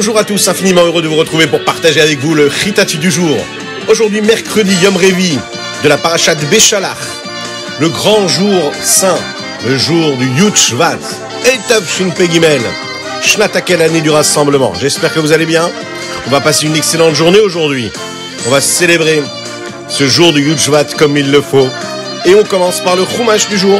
Bonjour à tous, infiniment heureux de vous retrouver pour partager avec vous le Chitati du jour. Aujourd'hui, mercredi, Yom Revi, de la Parashat Beshalach, le grand jour saint, le jour du Yud Shvat, Eitav Shin Pei Gimel, Shnatakel, année du rassemblement. J'espère que vous allez bien. On va passer une excellente journée aujourd'hui. On va célébrer ce jour du Yud Shvat comme il le faut. Et on commence par le Chumash du jour.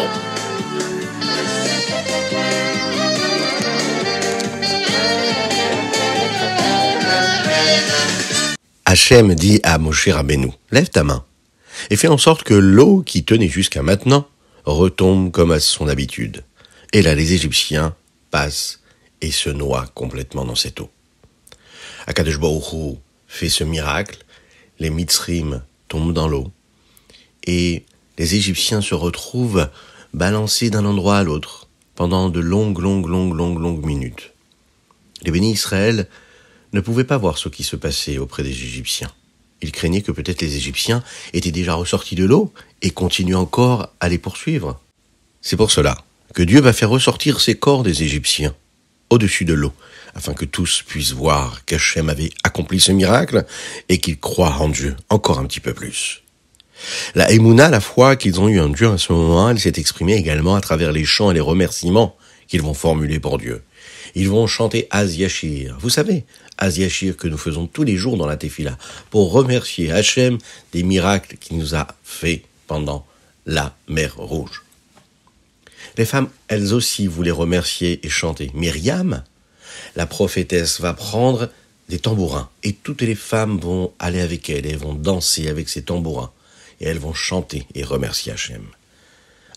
Hachem dit à Moshe Rabbeinu, lève ta main et fais en sorte que l'eau qui tenait jusqu'à maintenant retombe comme à son habitude. Et là, les Égyptiens passent et se noient complètement dans cette eau. Akadosh Baruch Hu fait ce miracle, les Mitzrim tombent dans l'eau et les Égyptiens se retrouvent balancés d'un endroit à l'autre pendant de longues minutes. Les bénis Israël ne pouvaient pas voir ce qui se passait auprès des Égyptiens. Ils craignaient que peut-être les Égyptiens étaient déjà ressortis de l'eau et continuent encore à les poursuivre. C'est pour cela que Dieu va faire ressortir ces corps des Égyptiens au-dessus de l'eau, afin que tous puissent voir qu'Hachem avait accompli ce miracle et qu'ils croient en Dieu encore un petit peu plus. La Emouna, la foi qu'ils ont eue en Dieu à ce moment, elle s'est exprimée également à travers les chants et les remerciements qu'ils vont formuler pour Dieu. Ils vont chanter Az Yashir. Vous savez, Az Yashir que nous faisons tous les jours dans la Tefila pour remercier Hachem des miracles qu'il nous a fait pendant la mer Rouge. Les femmes, elles aussi, voulaient remercier et chanter. Myriam, la prophétesse, va prendre des tambourins et toutes les femmes vont aller avec elle et vont danser avec ces tambourins et elles vont chanter et remercier Hachem.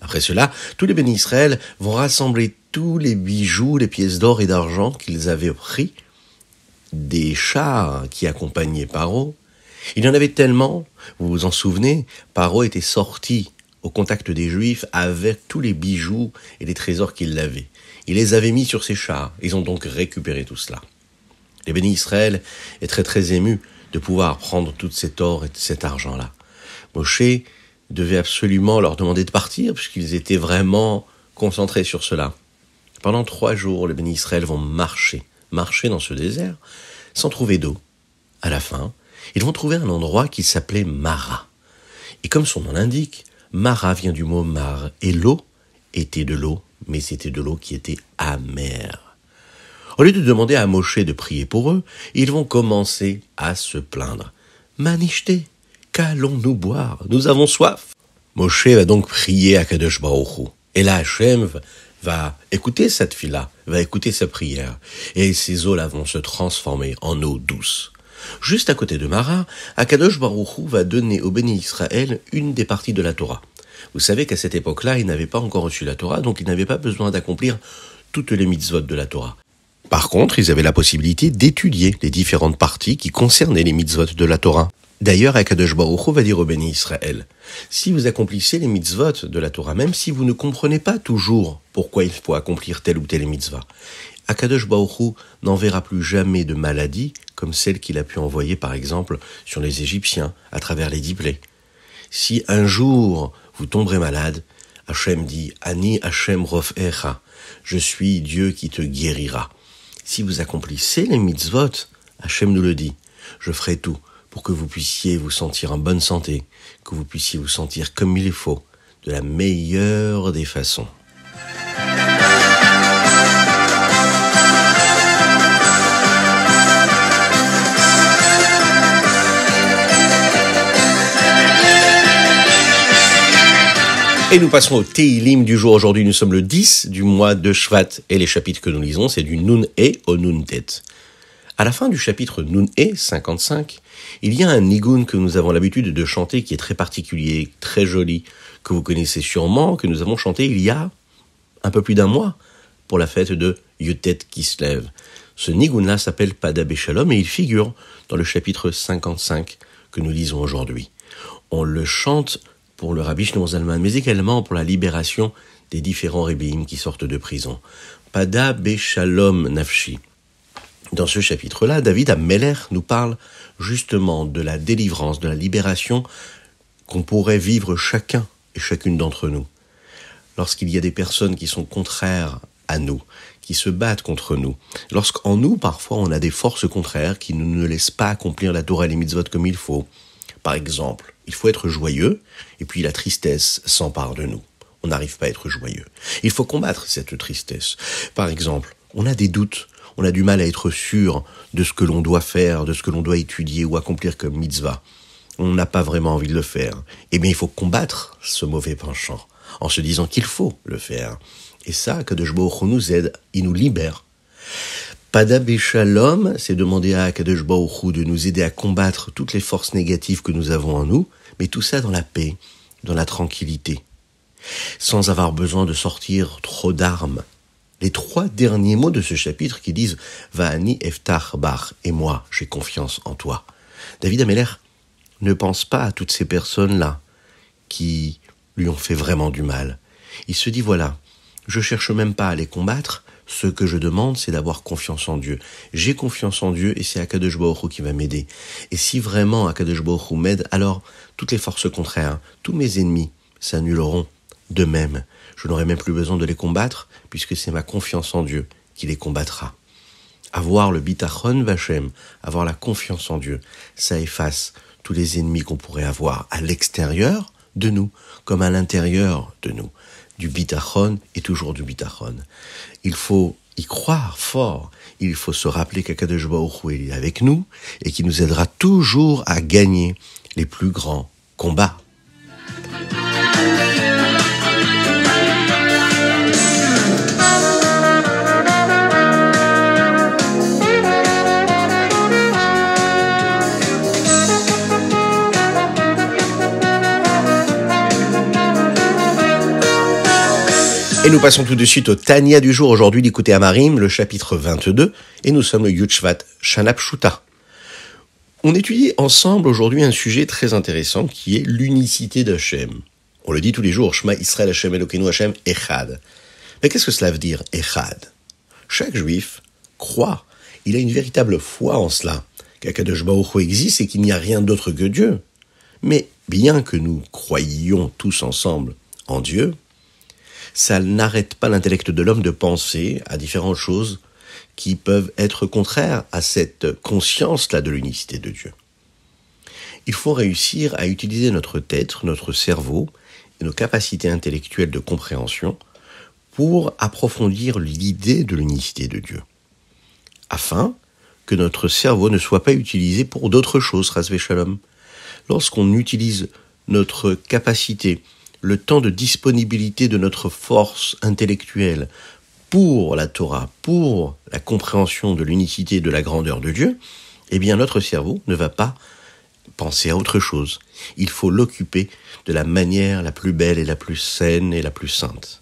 Après cela, tous les bénis Israël vont rassembler tous les bijoux, les pièces d'or et d'argent qu'ils avaient pris des chars qui accompagnaient Paro. Il y en avait tellement, vous vous en souvenez, Paro était sorti au contact des Juifs avec tous les bijoux et les trésors qu'il avait. Il les avait mis sur ses chars. Ils ont donc récupéré tout cela. Les bénis Israël est très émus de pouvoir prendre tout cet or et cet argent-là. Moshe devait absolument leur demander de partir puisqu'ils étaient vraiment concentrés sur cela. Pendant 3 jours, les bénis Israël vont marcher dans ce désert sans trouver d'eau. À la fin, ils vont trouver un endroit qui s'appelait Mara. Et comme son nom l'indique, Mara vient du mot mar, et l'eau était de l'eau, mais c'était de l'eau qui était amère. Au lieu de demander à Moshe de prier pour eux, ils vont commencer à se plaindre. Manishté, qu'allons-nous boire? Nous avons soif. Moshe va donc prier à Kadosh Baruch Hu. Et là, Hachem va écouter cette fila, va écouter sa prière. Et ces eaux-là vont se transformer en eau douce. Juste à côté de Mara, Akadosh Baruch Hu va donner aux bénis Israël une des parties de la Torah. Vous savez qu'à cette époque-là, ils n'avaient pas encore reçu la Torah, donc ils n'avaient pas besoin d'accomplir toutes les mitzvot de la Torah. Par contre, ils avaient la possibilité d'étudier les différentes parties qui concernaient les mitzvot de la Torah. D'ailleurs, Akadosh Baruch Hu va dire aux bénis Israël, si vous accomplissez les mitzvot de la Torah, même si vous ne comprenez pas toujours pourquoi il faut accomplir telle ou telle mitzvah, Akadosh Baruch Hu n'enverra plus jamais de maladie comme celle qu'il a pu envoyer par exemple sur les Égyptiens à travers les 10 plaies. Si un jour vous tomberez malade, Hachem dit « Ani Hachem Rofecha » « Je suis Dieu qui te guérira ». Si vous accomplissez les mitzvot, Hachem nous le dit « Je ferai tout pour que vous puissiez vous sentir en bonne santé, que vous puissiez vous sentir comme il faut, de la meilleure des façons. » Et nous passons au Tehilim du jour. Aujourd'hui, nous sommes le 10 du mois de Shvat. Et les chapitres que nous lisons, c'est du Nun E au Nun Tet. À la fin du chapitre Nun E 55, il y a un nigun que nous avons l'habitude de chanter qui est très particulier, très joli, que vous connaissez sûrement, que nous avons chanté il y a un peu plus d'un mois pour la fête de Yutet Kislev. Ce nigun-là s'appelle Pada Beshalom et il figure dans le chapitre 55 que nous lisons aujourd'hui. On le chante pour le Rabbi Shlomo Zalman, mais également pour la libération des différents rébéim qui sortent de prison. Pada Beshalom Nafshi. Dans ce chapitre-là, David Ameller nous parle justement de la délivrance, de la libération qu'on pourrait vivre chacun et chacune d'entre nous. Lorsqu'il y a des personnes qui sont contraires à nous, qui se battent contre nous. Lorsqu'en nous, parfois, on a des forces contraires qui ne nous laissent pas accomplir la Torah et les mitzvot comme il faut. Par exemple, il faut être joyeux, et puis la tristesse s'empare de nous. On n'arrive pas à être joyeux. Il faut combattre cette tristesse. Par exemple, on a des doutes, on a du mal à être sûr de ce que l'on doit faire, de ce que l'on doit étudier ou accomplir comme mitzvah. On n'a pas vraiment envie de le faire. Eh bien, il faut combattre ce mauvais penchant en se disant qu'il faut le faire. Et ça, Akadosh Baruch Hu nous aide, il nous libère. Pada Beshalom, c'est demander à Akadosh Baruch Hu de nous aider à combattre toutes les forces négatives que nous avons en nous, mais tout ça dans la paix, dans la tranquillité, sans avoir besoin de sortir trop d'armes. Les 3 derniers mots de ce chapitre qui disent « Va'ani eftach bach » et moi, j'ai confiance en toi. David Ameller ne pense pas à toutes ces personnes-là qui lui ont fait vraiment du mal. Il se dit, voilà, je cherche même pas à les combattre, ce que je demande, c'est d'avoir confiance en Dieu. J'ai confiance en Dieu et c'est Akadosh Baruch Hu qui va m'aider. Et si vraiment Akadosh Baruch Hu m'aide, alors toutes les forces contraires, tous mes ennemis s'annuleront de même. Je n'aurai même plus besoin de les combattre, puisque c'est ma confiance en Dieu qui les combattra. Avoir le bitachon vachem, avoir la confiance en Dieu, ça efface tous les ennemis qu'on pourrait avoir à l'extérieur de nous, comme à l'intérieur de nous. Du bitachon et toujours du bitachon. Il faut y croire fort. Il faut se rappeler qu'Akadosh Baruch Hu est avec nous et qui nous aidera toujours à gagner les plus grands combats. Et nous passons tout de suite au Tania du jour. Aujourd'hui, d'écouter Amarim, le chapitre 22, et nous sommes le Yud Shvat Shana Pshuta. On étudie ensemble aujourd'hui un sujet très intéressant qui est l'unicité d'Hachem. On le dit tous les jours, Shema Israël Hachem Elokeinu Hachem Echad. Mais qu'est-ce que cela veut dire, Echad? Chaque juif croit, il a une véritable foi en cela, qu'Akadosh Baruch Hu existe et qu'il n'y a rien d'autre que Dieu. Mais bien que nous croyions tous ensemble en Dieu, ça n'arrête pas l'intellect de l'homme de penser à différentes choses qui peuvent être contraires à cette conscience-là de l'unicité de Dieu. Il faut réussir à utiliser notre tête, notre cerveau et nos capacités intellectuelles de compréhension pour approfondir l'idée de l'unicité de Dieu, afin que notre cerveau ne soit pas utilisé pour d'autres choses, Chas v'Shalom. Lorsqu'on utilise notre capacité, le temps de disponibilité de notre force intellectuelle pour la Torah, pour la compréhension de l'unicité de la grandeur de Dieu, eh bien notre cerveau ne va pas penser à autre chose. Il faut l'occuper de la manière la plus belle et la plus saine et la plus sainte.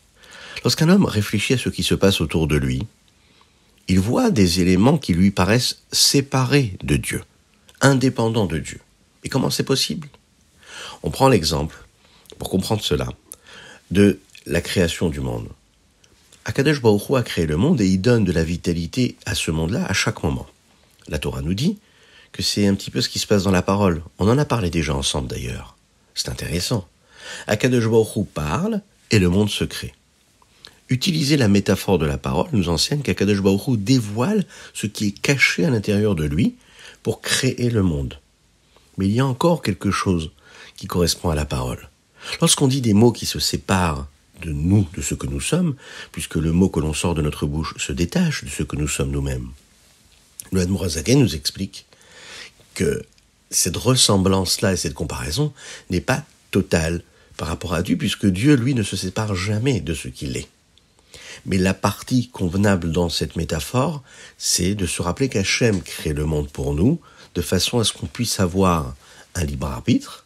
Lorsqu'un homme réfléchit à ce qui se passe autour de lui, il voit des éléments qui lui paraissent séparés de Dieu, indépendants de Dieu. Et comment c'est possible? On prend l'exemple, pour comprendre cela, de la création du monde. Akadosh Baruch Hu a créé le monde et il donne de la vitalité à ce monde-là à chaque moment. La Torah nous dit que c'est un petit peu ce qui se passe dans la parole. On en a parlé déjà ensemble d'ailleurs. C'est intéressant. Akadosh Baruch Hu parle et le monde se crée. Utiliser la métaphore de la parole nous enseigne qu'Akadosh Baruch Hu dévoile ce qui est caché à l'intérieur de lui pour créer le monde. Mais il y a encore quelque chose qui correspond à la parole. Lorsqu'on dit des mots qui se séparent de nous, de ce que nous sommes, puisque le mot que l'on sort de notre bouche se détache de ce que nous sommes nous-mêmes, le Admor HaZaken nous explique que cette ressemblance-là et cette comparaison n'est pas totale par rapport à Dieu, puisque Dieu, lui, ne se sépare jamais de ce qu'il est. Mais la partie convenable dans cette métaphore, c'est de se rappeler qu'Hachem crée le monde pour nous, de façon à ce qu'on puisse avoir un libre arbitre,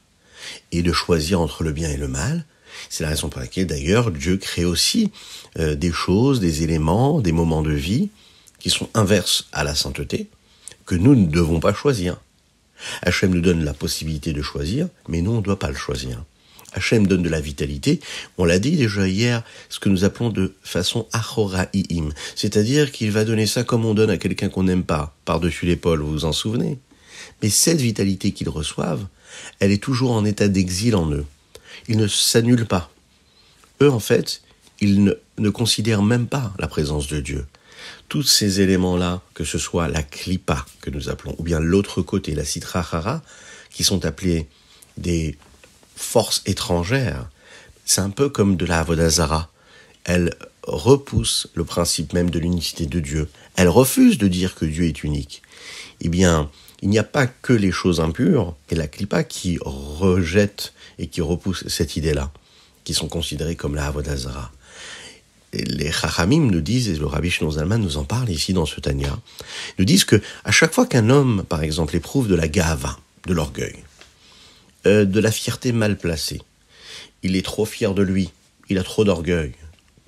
et de choisir entre le bien et le mal. C'est la raison pour laquelle, d'ailleurs, Dieu crée aussi des choses, des éléments, des moments de vie qui sont inverses à la sainteté, que nous ne devons pas choisir. Hachem nous donne la possibilité de choisir, mais nous, on ne doit pas le choisir. Hachem donne de la vitalité, on l'a dit déjà hier, ce que nous appelons de façon achoraïm, c'est-à-dire qu'il va donner ça comme on donne à quelqu'un qu'on n'aime pas, par-dessus l'épaule, vous vous en souvenez? Mais cette vitalité qu'ils reçoivent, elle est toujours en état d'exil en eux. Ils ne s'annulent pas. Eux, en fait, il ne considère même pas la présence de Dieu. Tous ces éléments-là, que ce soit la klipa que nous appelons, ou bien l'autre côté, la sitra achara, qui sont appelés des forces étrangères, c'est un peu comme de la avodah zara. Elle repousse le principe même de l'unicité de Dieu. Elle refuse de dire que Dieu est unique. Eh bien, il n'y a pas que les choses impures et la klipa qui rejettent et qui repoussent cette idée-là, qui sont considérées comme la avodah zara. Et les Chachamim nous disent, et le Rabbi Shlomo Zalman nous en parle ici dans ce Tanya, nous disent que à chaque fois qu'un homme, par exemple, éprouve de la gava, de l'orgueil, de la fierté mal placée, il est trop fier de lui, il a trop d'orgueil,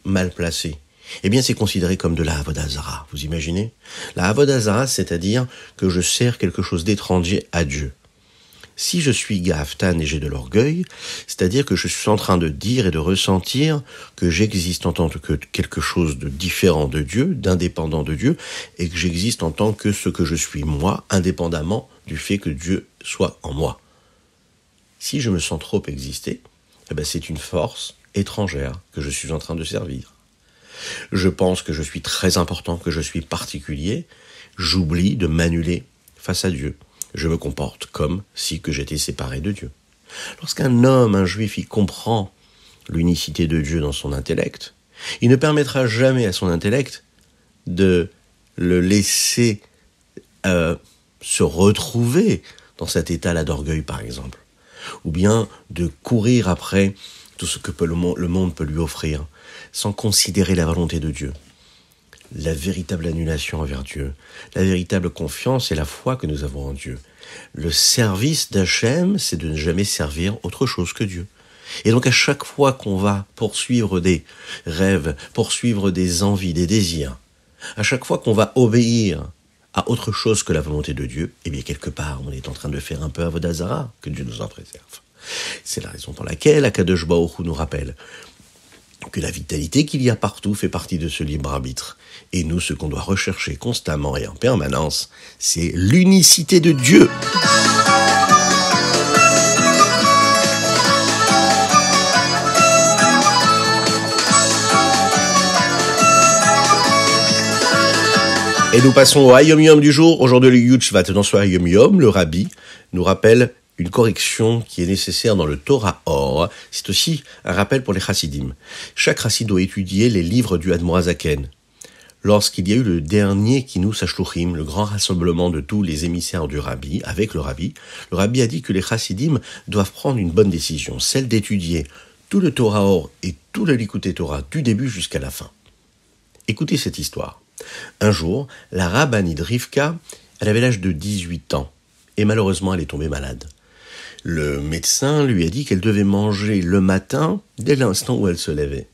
mal placé, eh bien c'est considéré comme de la avodah zara. Vous imaginez ? La avodah zara, c'est-à-dire que je sers quelque chose d'étranger à Dieu. Si je suis gaftan et j'ai de l'orgueil, c'est-à-dire que je suis en train de dire et de ressentir que j'existe en tant que quelque chose de différent de Dieu, d'indépendant de Dieu, et que j'existe en tant que ce que je suis moi, indépendamment du fait que Dieu soit en moi. Si je me sens trop exister, eh ben c'est une force étrangère que je suis en train de servir. Je pense que je suis très important, que je suis particulier, j'oublie de m'annuler face à Dieu. Je me comporte comme si que j'étais séparé de Dieu. Lorsqu'un homme, un juif, il comprend l'unicité de Dieu dans son intellect, il ne permettra jamais à son intellect de le laisser se retrouver dans cet état-là d'orgueil, par exemple, ou bien de courir après tout ce que le monde peut lui offrir, sans considérer la volonté de Dieu. La véritable annulation envers Dieu, la véritable confiance et la foi que nous avons en Dieu. Le service d'Hachem, c'est de ne jamais servir autre chose que Dieu. Et donc à chaque fois qu'on va poursuivre des rêves, poursuivre des envies, des désirs, à chaque fois qu'on va obéir à autre chose que la volonté de Dieu, eh bien quelque part on est en train de faire un peu avodah zara, que Dieu nous en préserve. C'est la raison pour laquelle Akadosh Baruch Hu nous rappelle que la vitalité qu'il y a partout fait partie de ce libre arbitre. Et nous, ce qu'on doit rechercher constamment et en permanence, c'est l'unicité de Dieu. Et nous passons au Hayom Yom du jour. Aujourd'hui, le Yud Shvat, dans ce Hayom Yom, le Rabbi nous rappelle une correction qui est nécessaire dans le Torah Or. C'est aussi un rappel pour les chassidim. Chaque chassid doit étudier les livres du Admor HaZaken. Lorsqu'il y a eu le dernier Kinous HaShluchim, le grand rassemblement de tous les émissaires du Rabbi, avec le Rabbi a dit que les chassidim doivent prendre une bonne décision, celle d'étudier tout le Torah Or et tout le Likutei Torah, du début jusqu'à la fin. Écoutez cette histoire. Un jour, la rabbinite Rivka, elle avait l'âge de 18 ans, et malheureusement elle est tombée malade. Le médecin lui a dit qu'elle devait manger le matin dès l'instant où elle se levait.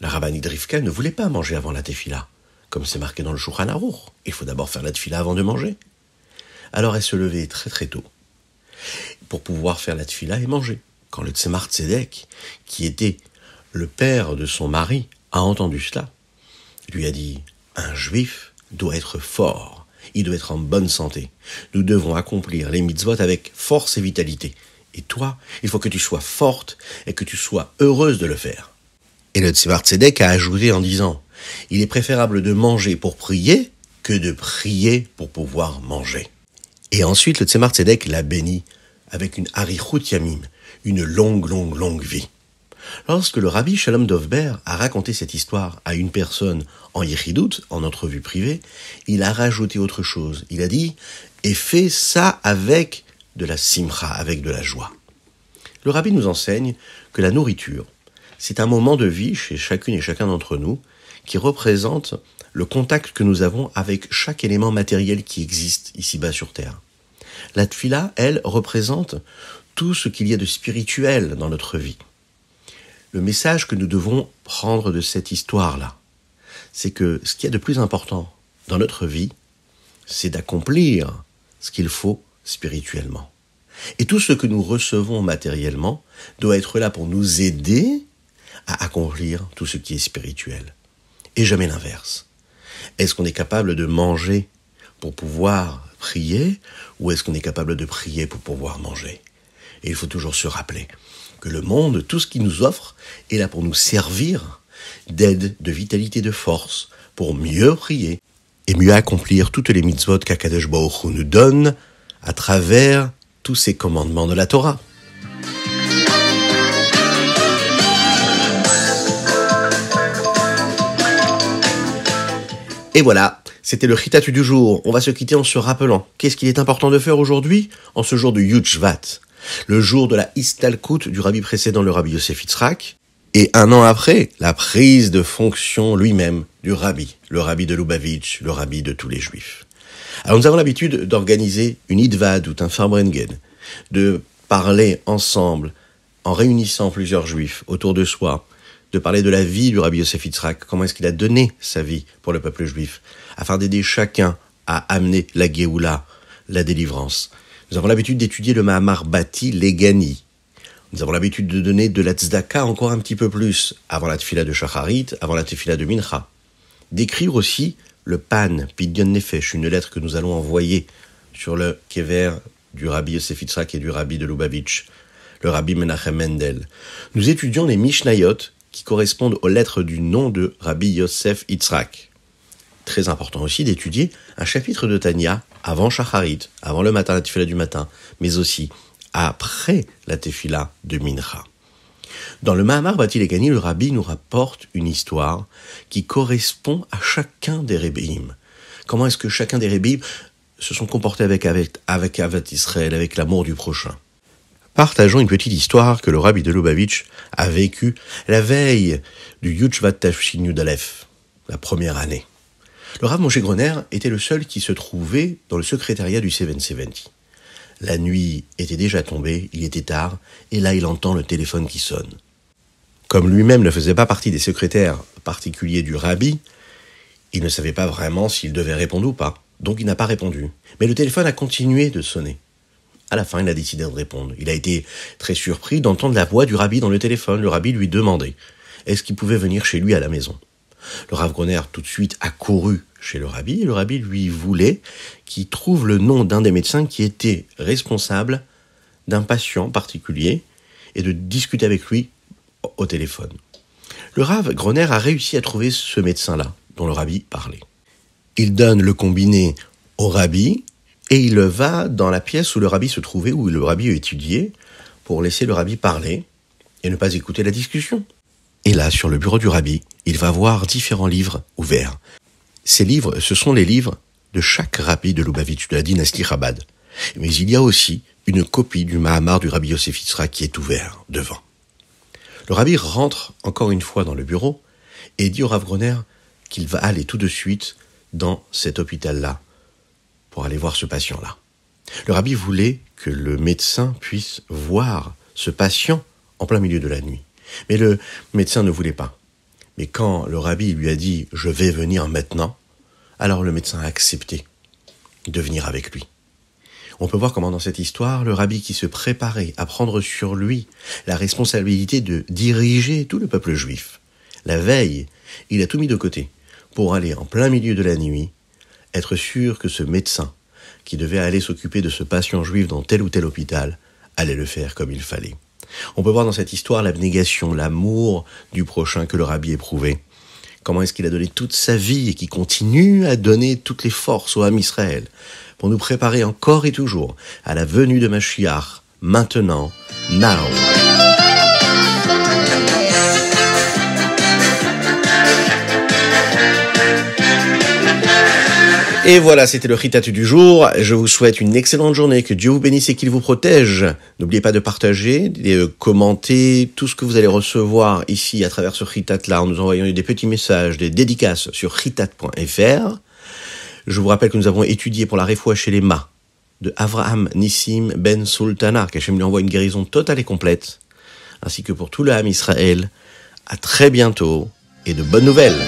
La rabbinite Rivka ne voulait pas manger avant la tefila, comme c'est marqué dans le Shulchan Aruch. Il faut d'abord faire la tefila avant de manger. Alors elle se levait très très tôt pour pouvoir faire la tefila et manger. Quand le Tzemar Tzedek, qui était le père de son mari, a entendu cela, il lui a dit « Un juif doit être fort. Il doit être en bonne santé. Nous devons accomplir les mitzvot avec force et vitalité. Et toi, il faut que tu sois forte et que tu sois heureuse de le faire. » Et le Tzemar Tzedek a ajouté en disant « Il est préférable de manger pour prier que de prier pour pouvoir manger. » Et ensuite, le Tzemar Tzedek l'a béni avec une Arichut Yamim, une longue vie. Lorsque le Rabbi Shalom Dovber a raconté cette histoire à une personne en Yichidut, en entrevue privée, il a rajouté autre chose. Il a dit « Et fais ça avec de la simcha, avec de la joie. » Le Rabbi nous enseigne que la nourriture, c'est un moment de vie chez chacune et chacun d'entre nous qui représente le contact que nous avons avec chaque élément matériel qui existe ici-bas sur Terre. La tfila, elle, représente tout ce qu'il y a de spirituel dans notre vie. Le message que nous devons prendre de cette histoire-là, c'est que ce qu'il y a de plus important dans notre vie, c'est d'accomplir ce qu'il faut spirituellement. Et tout ce que nous recevons matériellement doit être là pour nous aider à accomplir tout ce qui est spirituel. Et jamais l'inverse. Est-ce qu'on est capable de manger pour pouvoir prier, ou est-ce qu'on est capable de prier pour pouvoir manger ? Et il faut toujours se rappeler que le monde, tout ce qu'il nous offre, est là pour nous servir, d'aide, de vitalité, de force, pour mieux prier et mieux accomplir toutes les mitzvot qu'Akadosh Baruch Hu nous donne à travers tous ces commandements de la Torah. Et voilà, c'était le Chitat du jour. On va se quitter en se rappelant qu'est-ce qu'il est important de faire aujourd'hui, en ce jour de Yud Shvat, le jour de la Istalkut du rabbi précédent, le rabbi Yosef Yitzhak, et un an après, la prise de fonction lui-même du rabbi, le rabbi de Lubavitch, le rabbi de tous les juifs. Alors nous avons l'habitude d'organiser une Idvad ou un Farbrengen, de parler ensemble, en réunissant plusieurs juifs autour de soi, de parler de la vie du rabbi Yosef Yitzhak, comment est-ce qu'il a donné sa vie pour le peuple juif, afin d'aider chacun à amener la Géoula, la délivrance. Nous avons l'habitude d'étudier le Mahamar Bati Legani. Nous avons l'habitude de donner de la tzedaka encore un petit peu plus, avant la tefila de Shacharit, avant la tefila de Mincha. D'écrire aussi le Pan, Pidyon Nefesh, une lettre que nous allons envoyer sur le kever du rabbi Yosef Yitzhak et du rabbi de Lubavitch, le rabbi Menachem Mendel. Nous étudions les Mishnayot qui correspondent aux lettres du nom de Rabbi Yosef Yitzhak. Très important aussi d'étudier un chapitre de Tanya avant Shacharit, avant le matin, la tefila du matin, mais aussi après la tefila de Mincha. Dans le Mahamar Bati Legani, le rabbi nous rapporte une histoire qui correspond à chacun des Rébéim. Comment est-ce que chacun des Rébéim se sont comportés avec Avat Israël, avec l'amour du prochain. Partageons une petite histoire que le rabbi de Lubavitch a vécue la veille du Yud Shvat Tafshin Yud Aleph, la première année. Le Rav Moshe Groner était le seul qui se trouvait dans le secrétariat du 770. La nuit était déjà tombée, il était tard, et là il entend le téléphone qui sonne. Comme lui-même ne faisait pas partie des secrétaires particuliers du rabbi, il ne savait pas vraiment s'il devait répondre ou pas, donc il n'a pas répondu. Mais le téléphone a continué de sonner. À la fin, il a décidé de répondre. Il a été très surpris d'entendre la voix du rabbi dans le téléphone. Le rabbi lui demandait est-ce qu'il pouvait venir chez lui à la maison. Le Rav Groner tout de suite a couru chez le rabbi et le rabbi lui voulait qu'il trouve le nom d'un des médecins qui était responsable d'un patient particulier et de discuter avec lui au téléphone. Le Rav Groner a réussi à trouver ce médecin-là dont le rabbi parlait. Il donne le combiné au rabbi et il va dans la pièce où le rabbi se trouvait, où le rabbi étudiait, pour laisser le rabbi parler et ne pas écouter la discussion. Et là, sur le bureau du rabbi, il va voir différents livres ouverts. Ces livres, ce sont les livres de chaque rabbi de Lubavitch, de la dynastie Chabad. Mais il y a aussi une copie du Mahamar du rabbi Yosef Yitzhak qui est ouvert devant. Le rabbi rentre encore une fois dans le bureau et dit au Rav Groner qu'il va aller tout de suite dans cet hôpital-là pour aller voir ce patient-là. Le rabbi voulait que le médecin puisse voir ce patient en plein milieu de la nuit. Mais le médecin ne voulait pas. Mais quand le rabbi lui a dit « je vais venir maintenant », alors le médecin a accepté de venir avec lui. On peut voir comment dans cette histoire, le rabbi qui se préparait à prendre sur lui la responsabilité de diriger tout le peuple juif. La veille, il a tout mis de côté pour aller en plein milieu de la nuit, être sûr que ce médecin qui devait aller s'occuper de ce patient juif dans tel ou tel hôpital allait le faire comme il fallait. On peut voir dans cette histoire l'abnégation, l'amour du prochain que le rabbi éprouvait. Comment est-ce qu'il a donné toute sa vie et qu'il continue à donner toutes les forces au Ham Israël pour nous préparer encore et toujours à la venue de Mashiach, maintenant, now. Et voilà, c'était le Chitat du jour. Je vous souhaite une excellente journée, que Dieu vous bénisse et qu'il vous protège. N'oubliez pas de partager, de commenter tout ce que vous allez recevoir ici à travers ce Chitat-là, en nous envoyant des petits messages, des dédicaces sur chitat.fr. Je vous rappelle que nous avons étudié pour la Refoua chez les Ma de Avraham Nissim Ben Sultana, qu'Hachem lui envoie une guérison totale et complète, ainsi que pour tout le Ham Israël. À très bientôt et de bonnes nouvelles.